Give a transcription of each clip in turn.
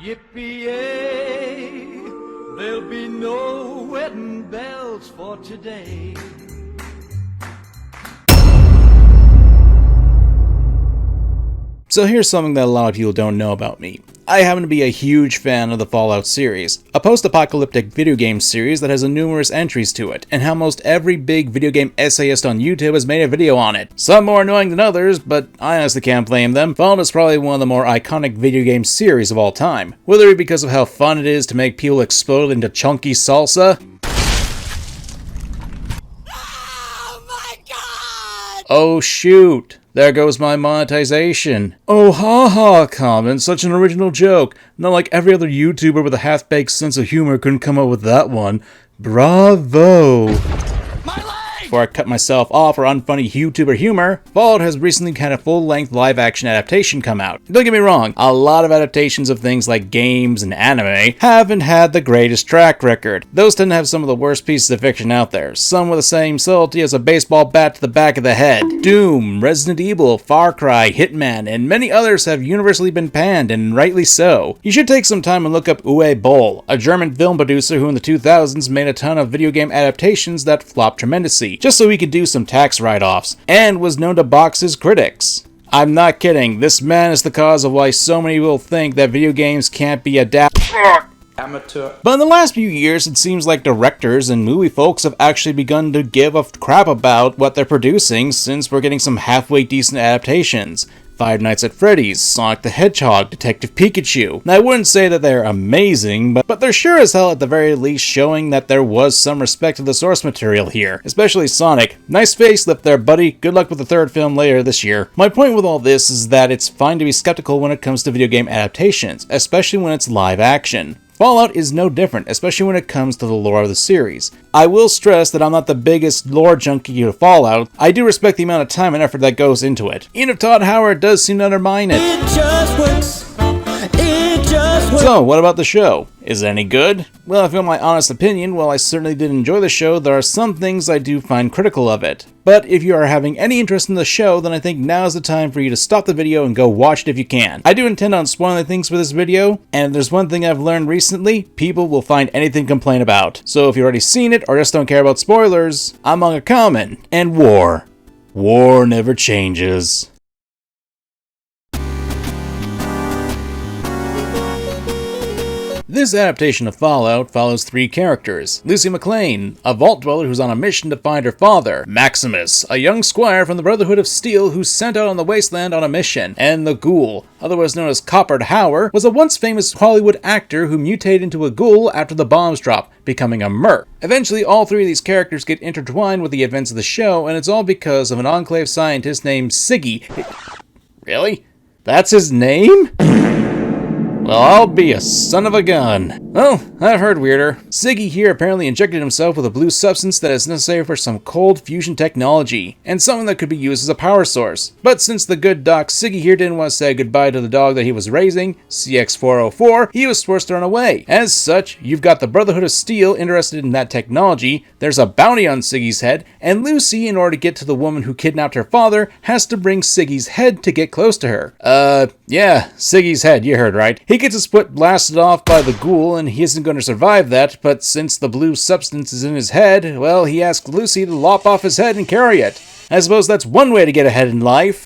Yippee-yay, there'll be no wedding bells for today. So here's something that a lot of people don't know about me. I happen to be a huge fan of the Fallout series, a post-apocalyptic video game series that has numerous entries to it, and how most every big video game essayist on YouTube has made a video on it. Some more annoying than others, but I honestly can't blame them. Fallout is probably one of the more iconic video game series of all time, whether it be because of how fun it is to make people explode into chunky salsa. Oh my god! Oh shoot! There goes my monetization. Oh haha, Kamen, such an original joke. Not like every other YouTuber with a half-baked sense of humor couldn't come up with that one. Bravo! Before I cut myself off for unfunny YouTuber humor, Fallout has recently had a full-length live-action adaptation come out. Don't get me wrong, a lot of adaptations of things like games and anime haven't had the greatest track record. Those tend to have some of the worst pieces of fiction out there, some with the same subtlety as a baseball bat to the back of the head. Doom, Resident Evil, Far Cry, Hitman, and many others have universally been panned, and rightly so. You should take some time and look up Uwe Boll, a German film producer who in the 2000s made a ton of video game adaptations that flopped tremendously, just so he could do some tax write-offs, and was known to box his critics. I'm not kidding, this man is the cause of why so many people think that video games can't be adapted. Amateur. But in the last few years, it seems like directors and movie folks have actually begun to give a crap about what they're producing, since we're getting some halfway decent adaptations. Five Nights at Freddy's, Sonic the Hedgehog, Detective Pikachu. Now, I wouldn't say that they're amazing, but they're sure as hell at the very least showing that there was some respect to the source material here. Especially Sonic. Nice facelift there, buddy. Good luck with the third film later this year. My point with all this is that it's fine to be skeptical when it comes to video game adaptations, especially when it's live action. Fallout is no different, especially when it comes to the lore of the series. I will stress that I'm not the biggest lore junkie to Fallout. I do respect the amount of time and effort that goes into it, even if Todd Howard does seem to undermine it. It just works. It just works. So, what about the show? Is it any good? Well, if you want my honest opinion, while I certainly did enjoy the show, there are some things I do find critical of it. But if you are having any interest in the show, then I think now is the time for you to stop the video and go watch it if you can. I do intend on spoiling things for this video, and if there's one thing I've learned recently, people will find anything to complain about. So if you've already seen it or just don't care about spoilers, I'm MangaKamen, and war. War never changes. This adaptation of Fallout follows three characters. Lucy McLean, a vault dweller who's on a mission to find her father. Maximus, a young squire from the Brotherhood of Steel who's sent out on the wasteland on a mission. And the Ghoul, otherwise known as Coppered Howard, was a once famous Hollywood actor who mutated into a ghoul after the bombs dropped, becoming a merc. Eventually, all three of these characters get intertwined with the events of the show, and it's all because of an Enclave scientist named Siggy. Really? That's his name? Well, I'll be a son of a gun. Well, I've heard weirder. Siggy here apparently injected himself with a blue substance that is necessary for some cold fusion technology, and something that could be used as a power source. But since the good Doc Siggy here didn't want to say goodbye to the dog that he was raising, CX-404, he was forced to run away. As such, you've got the Brotherhood of Steel interested in that technology, there's a bounty on Siggy's head, and Lucy, in order to get to the woman who kidnapped her father, has to bring Siggy's head to get close to her. Yeah, Siggy's head, you heard right. He gets his foot blasted off by the ghoul, and he isn't going to survive that, but since the blue substance is in his head, well, he asked Lucy to lop off his head and carry it. I suppose that's one way to get ahead in life.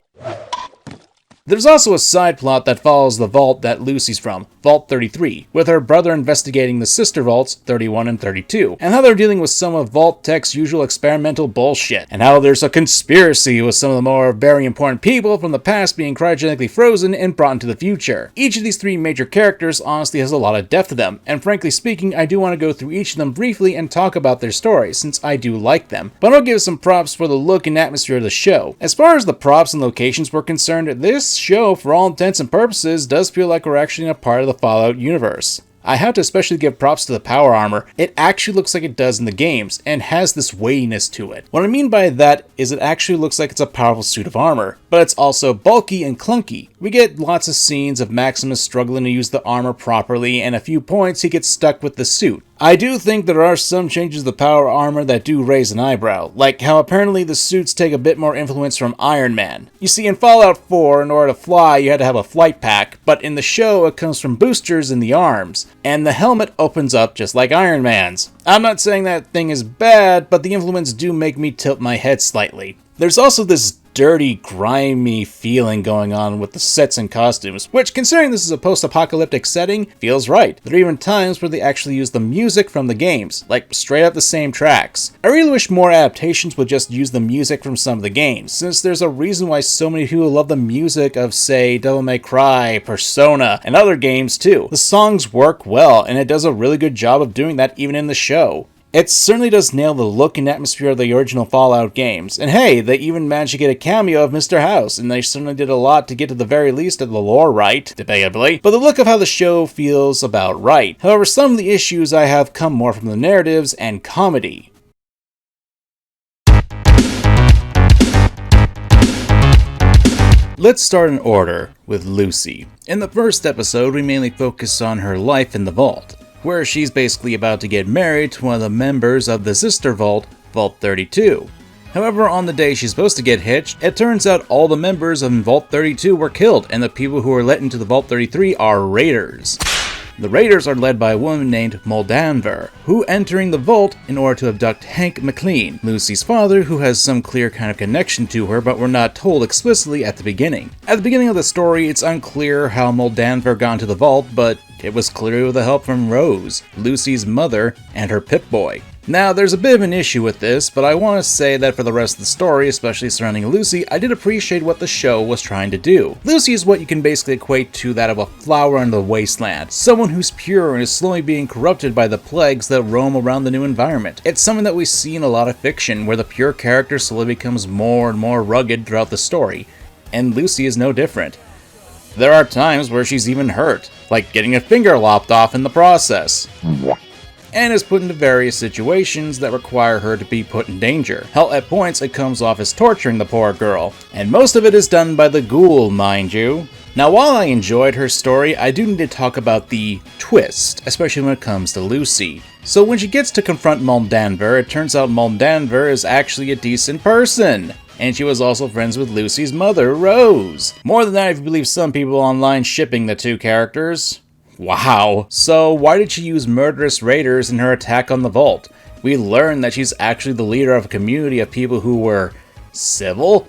There's also a side plot that follows the vault that Lucy's from, Vault 33, with her brother investigating the sister vaults 31 and 32, and how they're dealing with some of Vault Tech's usual experimental bullshit, and how there's a conspiracy with some of the more very important people from the past being cryogenically frozen and brought into the future. Each of these three major characters honestly has a lot of depth to them, and frankly speaking, I do want to go through each of them briefly and talk about their stories, since I do like them, but I'll give some props for the look and atmosphere of the show. As far as the props and locations were concerned, this show, for all intents and purposes, does feel like we're actually in a part of the Fallout universe. I have to especially give props to the power armor. It actually looks like it does in the games, and has this weightiness to it. What I mean by that is it actually looks like it's a powerful suit of armor, but it's also bulky and clunky. We get lots of scenes of Maximus struggling to use the armor properly, and a few points he gets stuck with the suit. I do think there are some changes to the power armor that do raise an eyebrow, like how apparently the suits take a bit more influence from Iron Man. You see, in Fallout 4, in order to fly, you had to have a flight pack, but in the show, it comes from boosters in the arms, and the helmet opens up just like Iron Man's. I'm not saying that thing is bad, but the influence do make me tilt my head slightly. There's also this dirty, grimy feeling going on with the sets and costumes, which, considering this is a post-apocalyptic setting, feels right. There are even times where they actually use the music from the games, like straight up the same tracks. I really wish more adaptations would just use the music from some of the games, since there's a reason why so many people love the music of, say, Devil May Cry, Persona, and other games too. The songs work well, and it does a really good job of doing that even in the show. It certainly does nail the look and atmosphere of the original Fallout games, and hey, they even managed to get a cameo of Mr. House, and they certainly did a lot to get to the very least of the lore right, debatably, but the look of how the show feels about right. However, some of the issues I have come more from the narratives and comedy. Let's start in order with Lucy. In the first episode, we mainly focus on her life in the vault, where she's basically about to get married to one of the members of the sister vault, Vault 32. However, on the day she's supposed to get hitched, it turns out all the members of Vault 32 were killed, and the people who were let into the Vault 33 are raiders. The raiders are led by a woman named Moldanver, who entering the vault in order to abduct Hank McLean, Lucy's father, who has some clear kind of connection to her, but we're not told explicitly at the beginning. At the beginning of the story, it's unclear how Moldanver got into the vault, but it was clearly with the help from Rose, Lucy's mother, and her Pip-Boy. Now, there's a bit of an issue with this, but I want to say that for the rest of the story, especially surrounding Lucy, I did appreciate what the show was trying to do. Lucy is what you can basically equate to that of a flower in the wasteland, someone who's pure and is slowly being corrupted by the plagues that roam around the new environment. It's something that we see in a lot of fiction, where the pure character slowly becomes more and more rugged throughout the story, and Lucy is no different. There are times where she's even hurt, like getting a finger lopped off in the process, and is put into various situations that require her to be put in danger. Hell, at points it comes off as torturing the poor girl, and most of it is done by the ghoul, mind you. Now, while I enjoyed her story, I do need to talk about the twist, especially when it comes to Lucy. So when she gets to confront Moldanver, it turns out Moldanver is actually a decent person, and she was also friends with Lucy's mother, Rose. More than that if you believe some people online shipping the two characters. Wow. So why did she use murderous raiders in her attack on the vault? We learn that she's actually the leader of a community of people who were civil?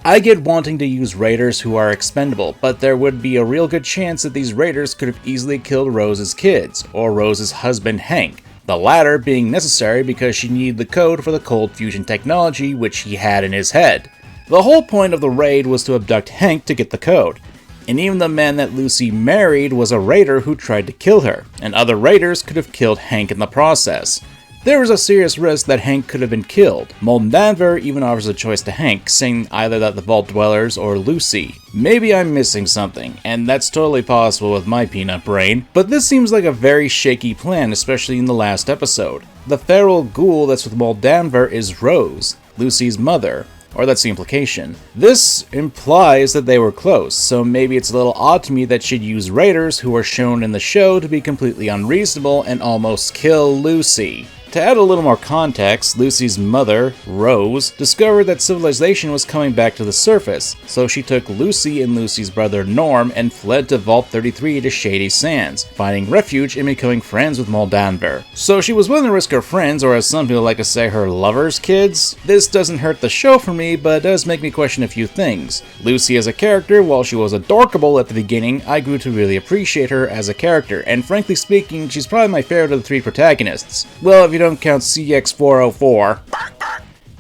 I get wanting to use raiders who are expendable, but there would be a real good chance that these raiders could have easily killed Rose's kids, or Rose's husband Hank, the latter being necessary because she needed the code for the cold fusion technology which he had in his head. The whole point of the raid was to abduct Hank to get the code. And even the man that Lucy married was a raider who tried to kill her, and other raiders could have killed Hank in the process. There was a serious risk that Hank could have been killed. Moldanver even offers a choice to Hank, saying either that the Vault Dwellers or Lucy. Maybe I'm missing something, and that's totally possible with my peanut brain, but this seems like a very shaky plan, especially in the last episode. The feral ghoul that's with Moldanver is Rose, Lucy's mother. Or that's the implication. This implies that they were close, so maybe it's a little odd to me that she'd use raiders who are shown in the show to be completely unreasonable and almost kill Lucy. To add a little more context, Lucy's mother, Rose, discovered that civilization was coming back to the surface, so she took Lucy and Lucy's brother Norm and fled to Vault 33 to Shady Sands, finding refuge and becoming friends with Moldanver. So she was willing to risk her friends, or as some people like to say, her lovers' kids? This doesn't hurt the show for me, but it does make me question a few things. Lucy as a character, while she was adorkable at the beginning, I grew to really appreciate her as a character, and frankly speaking, she's probably my favorite of the three protagonists. Well, if you don't count CX404.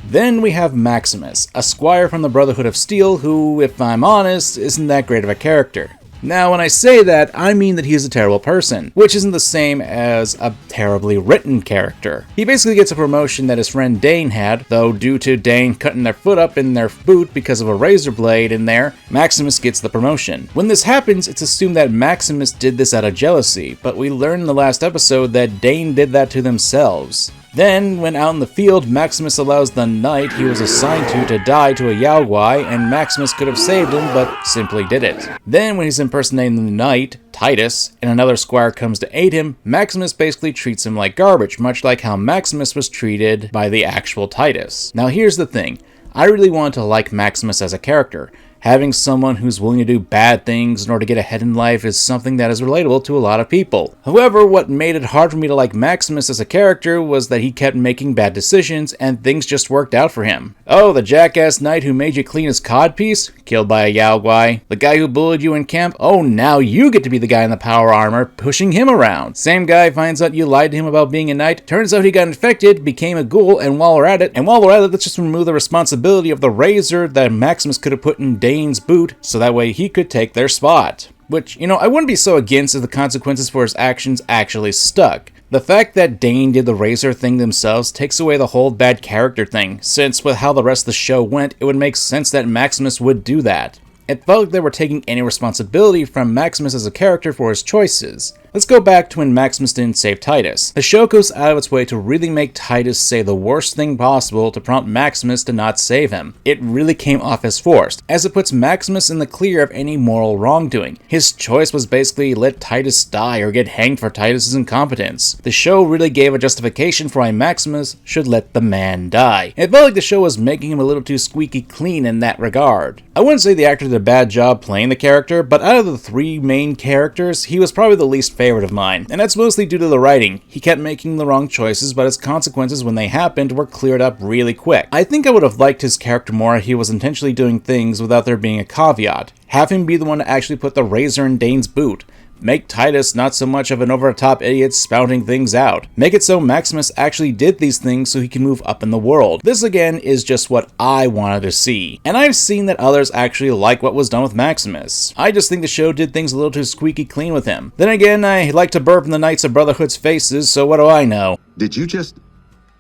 Then we have Maximus, a squire from the Brotherhood of Steel who, if I'm honest, isn't that great of a character. Now, when I say that, I mean that he's a terrible person, which isn't the same as a terribly written character. He basically gets a promotion that his friend Dane had, though due to Dane cutting their foot up in their boot because of a razor blade in there, Maximus gets the promotion. When this happens, it's assumed that Maximus did this out of jealousy, but we learned in the last episode that Dane did that to themselves. Then, when out in the field, Maximus allows the knight he was assigned to die to a Yao Guai, and Maximus could have saved him, but simply did it. Then, when he's impersonating the knight, Titus, and another squire comes to aid him, Maximus basically treats him like garbage, much like how Maximus was treated by the actual Titus. Now here's the thing, I really want to like Maximus as a character. Having someone who's willing to do bad things in order to get ahead in life is something that is relatable to a lot of people. However, what made it hard for me to like Maximus as a character was that he kept making bad decisions and things just worked out for him. Oh, the jackass knight who made you clean his codpiece? Killed by a Yao Guai. The guy who bullied you in camp? Oh, now you get to be the guy in the power armor pushing him around. Same guy finds out you lied to him about being a knight, turns out he got infected, became a ghoul, and while we're at it, let's just remove the responsibility of the razor that Maximus could have put in Dane's boot, so that way he could take their spot. Which, I wouldn't be so against if the consequences for his actions actually stuck. The fact that Dane did the razor thing themselves takes away the whole bad character thing, since with how the rest of the show went, it would make sense that Maximus would do that. It felt like they were taking any responsibility from Maximus as a character for his choices. Let's go back to when Maximus didn't save Titus. The show goes out of its way to really make Titus say the worst thing possible to prompt Maximus to not save him. It really came off as forced, as it puts Maximus in the clear of any moral wrongdoing. His choice was basically let Titus die or get hanged for Titus's incompetence. The show really gave a justification for why Maximus should let the man die. It felt like the show was making him a little too squeaky clean in that regard. I wouldn't say the actor did a bad job playing the character, but out of the three main characters, he was probably the least favorite of mine, and that's mostly due to the writing. He kept making the wrong choices, but his consequences when they happened were cleared up really quick. I think I would have liked his character more if he was intentionally doing things without there being a caveat. Have him be the one to actually put the razor in Dane's boot. Make Titus not so much of an over-the-top idiot spouting things out. Make it so Maximus actually did these things so he can move up in the world. This again is just what I wanted to see. And I've seen that others actually like what was done with Maximus. I just think the show did things a little too squeaky clean with him. Then again, I like to burp in the Knights of Brotherhood's faces, so what do I know? Did you just...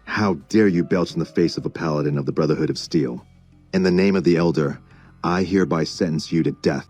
How dare you belch in the face of a paladin of the Brotherhood of Steel? In the name of the Elder, I hereby sentence you to death.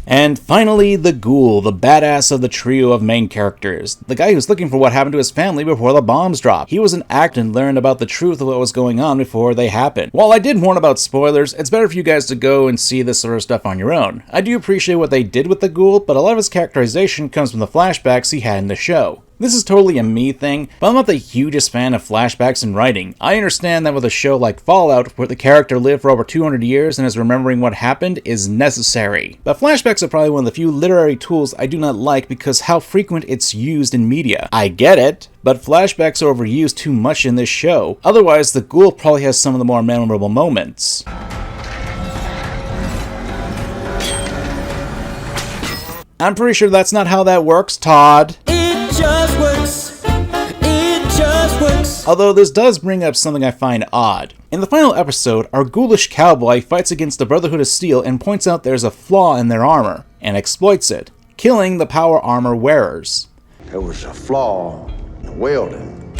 And finally, the ghoul, the badass of the trio of main characters. The guy who's looking for what happened to his family before the bombs dropped. He was an actor and learned about the truth of what was going on before they happened. While I did warn about spoilers, it's better for you guys to go and see this sort of stuff on your own. I do appreciate what they did with the ghoul, but a lot of his characterization comes from the flashbacks he had in the show. This is totally a me thing, but I'm not the hugest fan of flashbacks in writing. I understand that with a show like Fallout, where the character lived for over 200 years and is remembering what happened, is necessary. But flashbacks are probably one of the few literary tools I do not like because how frequent it's used in media. I get it, but flashbacks are overused too much in this show. Otherwise, the ghoul probably has some of the more memorable moments. I'm pretty sure that's not how that works, Todd. It just works. It just works. Although this does bring up something I find odd. In the final episode, our ghoulish cowboy fights against the Brotherhood of Steel and points out there's a flaw in their armor, and exploits it, killing the power armor wearers. There was a flaw in the welding,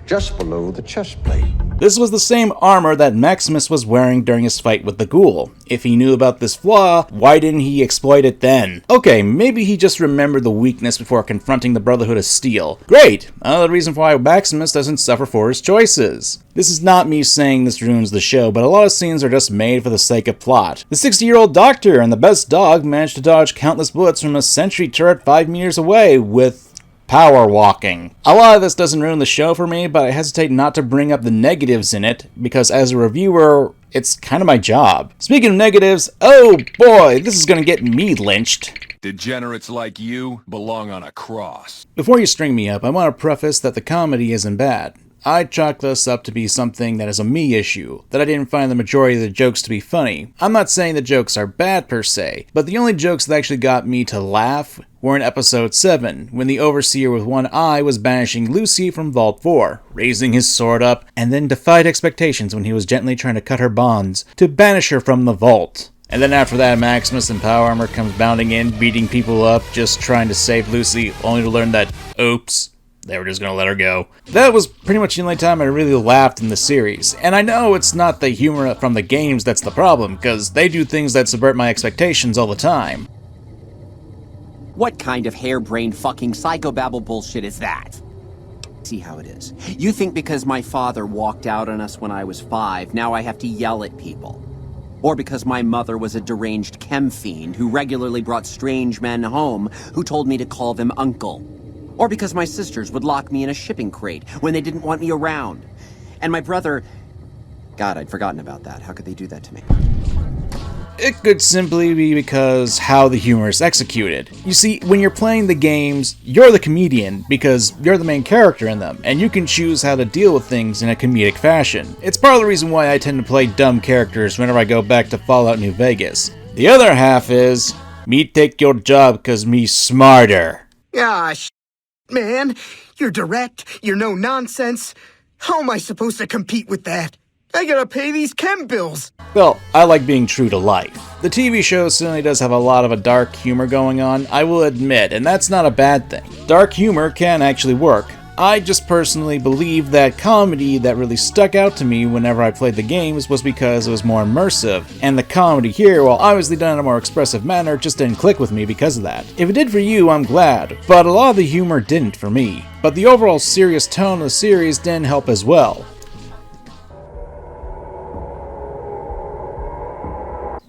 just below the chest plate. This was the same armor that Maximus was wearing during his fight with the ghoul. If he knew about this flaw, why didn't he exploit it then? Okay, maybe he just remembered the weakness before confronting the Brotherhood of Steel. Great! Another reason for why Maximus doesn't suffer for his choices. This is not me saying this ruins the show, but a lot of scenes are just made for the sake of plot. The 60-year-old doctor and the best dog managed to dodge countless bullets from a sentry turret 5 meters away with power walking. A lot of this doesn't ruin the show for me, but I hesitate not to bring up the negatives in it, because as a reviewer, it's kind of my job. Speaking of negatives, oh boy, this is gonna get me lynched. Degenerates like you belong on a cross. Before you string me up, I want to preface that the comedy isn't bad. I chalk this up to be something that is a me issue, that I didn't find the majority of the jokes to be funny. I'm not saying the jokes are bad per se, but the only jokes that actually got me to laugh were in episode 7, when the Overseer with one eye was banishing Lucy from Vault 4, raising his sword up, and then defied expectations when he was gently trying to cut her bonds to banish her from the vault. And then after that, Maximus in power armor comes bounding in, beating people up, just trying to save Lucy, only to learn that, oops, they were just gonna let her go. That was pretty much the only time I really laughed in the series. And I know it's not the humor from the games that's the problem, because they do things that subvert my expectations all the time. What kind of harebrained fucking psychobabble bullshit is that? See how it is. You think because my father walked out on us when I was 5, now I have to yell at people. Or because my mother was a deranged chem fiend who regularly brought strange men home who told me to call them uncle. Or because my sisters would lock me in a shipping crate when they didn't want me around. And my brother... God, I'd forgotten about that. How could they do that to me? It could simply be because how the humor is executed. You see, when you're playing the games, you're the comedian because you're the main character in them, and you can choose how to deal with things in a comedic fashion. It's part of the reason why I tend to play dumb characters whenever I go back to Fallout New Vegas. The other half is, me take your job cause me smarter. Ah, man. You're direct, you're no nonsense. How am I supposed to compete with that? I gotta pay these chem bills. Well, I like being true to life. The TV show certainly does have a lot of a dark humor going on, I will admit, and that's not a bad thing. Dark humor can actually work. I just personally believe that comedy that really stuck out to me whenever I played the games was because it was more immersive, and the comedy here, while obviously done in a more expressive manner, just didn't click with me because of that. If it did for you, I'm glad, but a lot of the humor didn't for me. But the overall serious tone of the series didn't help as well.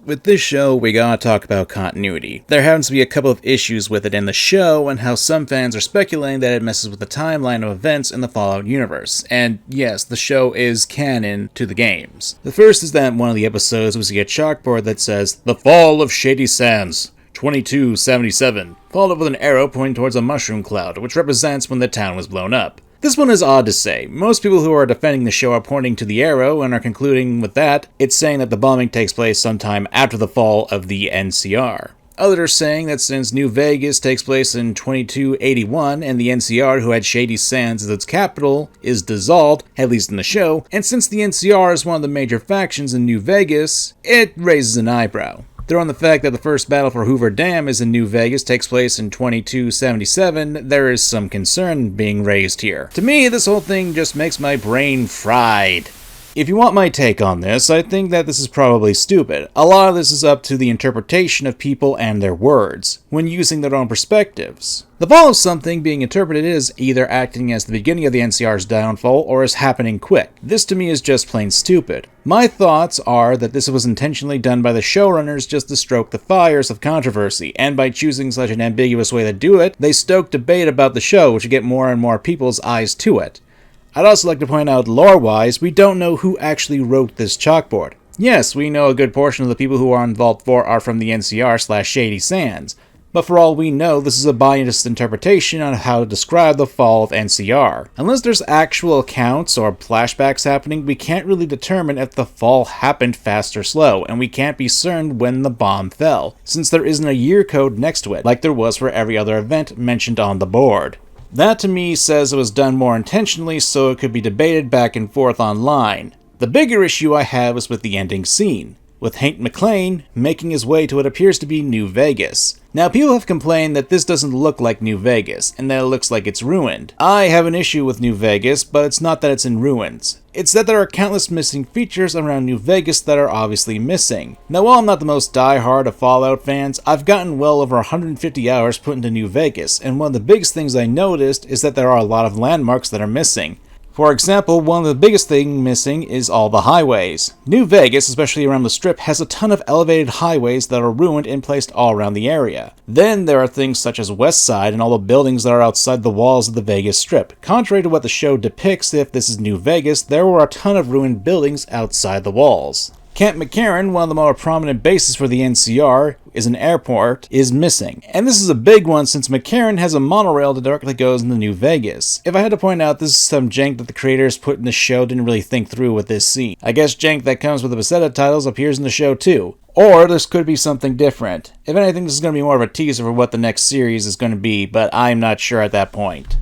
With this show, we gotta talk about continuity. There happens to be a couple of issues with it in the show, and how some fans are speculating that it messes with the timeline of events in the Fallout universe. And yes, the show is canon to the games. The first is that in one of the episodes we see a chalkboard that says, "The Fall of Shady Sands, 2277, followed up with an arrow pointing towards a mushroom cloud, which represents when the town was blown up. This one is odd to say. Most people who are defending the show are pointing to the arrow and are concluding with that it's saying that the bombing takes place sometime after the fall of the NCR. Others are saying that since New Vegas takes place in 2281 and the NCR, who had Shady Sands as its capital, is dissolved, at least in the show, and since the NCR is one of the major factions in New Vegas, it raises an eyebrow. Throw in the fact that the first battle for Hoover Dam is in New Vegas, takes place in 2277, there is some concern being raised here. To me, this whole thing just makes my brain fried. If you want my take on this, I think that this is probably stupid. A lot of this is up to the interpretation of people and their words, when using their own perspectives. The fall of something being interpreted is either acting as the beginning of the NCR's downfall or is happening quick. This to me is just plain stupid. My thoughts are that this was intentionally done by the showrunners just to stoke the fires of controversy, and by choosing such an ambiguous way to do it, they stoke debate about the show, which would get more and more people's eyes to it. I'd also like to point out, lore-wise, we don't know who actually wrote this chalkboard. Yes, we know a good portion of the people who are in Vault 4 are from the NCR/Shady Sands, but for all we know, this is a biased interpretation on how to describe the fall of NCR. Unless there's actual accounts or flashbacks happening, we can't really determine if the fall happened fast or slow, and we can't be certain when the bomb fell, since there isn't a year code next to it, like there was for every other event mentioned on the board. That to me says it was done more intentionally so it could be debated back and forth online. The bigger issue I have is with the ending scene, with Hank McClane making his way to what appears to be New Vegas. Now, people have complained that this doesn't look like New Vegas, and that it looks like it's ruined. I have an issue with New Vegas, but it's not that it's in ruins. It's that there are countless missing features around New Vegas that are obviously missing. Now, while I'm not the most die-hard of Fallout fans, I've gotten well over 150 hours put into New Vegas, and one of the biggest things I noticed is that there are a lot of landmarks that are missing. For example, one of the biggest things missing is all the highways. New Vegas, especially around the Strip, has a ton of elevated highways that are ruined and placed all around the area. Then there are things such as West Side and all the buildings that are outside the walls of the Vegas Strip. Contrary to what the show depicts, if this is New Vegas, there were a ton of ruined buildings outside the walls. Camp McCarran, one of the more prominent bases for the NCR, is an airport, is missing. And this is a big one since McCarran has a monorail that directly goes into New Vegas. If I had to point out, this is some jank that the creators put in the show didn't really think through with this scene. I guess jank that comes with the Bethesda titles appears in the show too. Or this could be something different. If anything, this is going to be more of a teaser for what the next series is going to be, but I'm not sure at that point.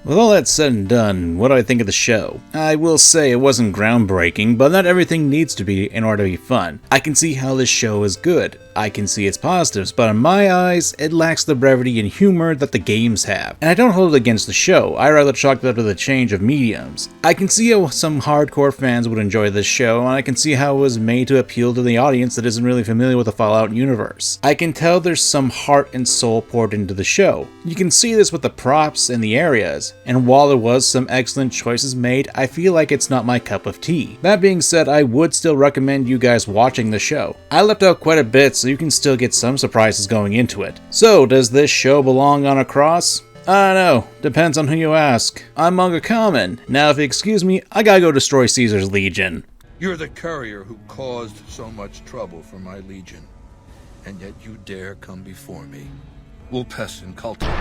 With all that said and done, what do I think of the show? I will say it wasn't groundbreaking, but not everything needs to be in order to be fun. I can see how this show is good. I can see its positives, but in my eyes, it lacks the brevity and humor that the games have. And I don't hold it against the show, I rather chalk that to the change of mediums. I can see how some hardcore fans would enjoy this show, and I can see how it was made to appeal to the audience that isn't really familiar with the Fallout universe. I can tell there's some heart and soul poured into the show. You can see this with the props and the areas, and while there was some excellent choices made, I feel like it's not my cup of tea. That being said, I would still recommend you guys watching the show. I left out quite a bit, so you can still get some surprises going into it. So, does this show belong on a cross? I don't know, depends on who you ask. I'm MangaKamen. Now if you excuse me, I gotta go destroy Caesar's Legion. You're the courier who caused so much trouble for my legion, and yet you dare come before me. We'll pest and cultivate.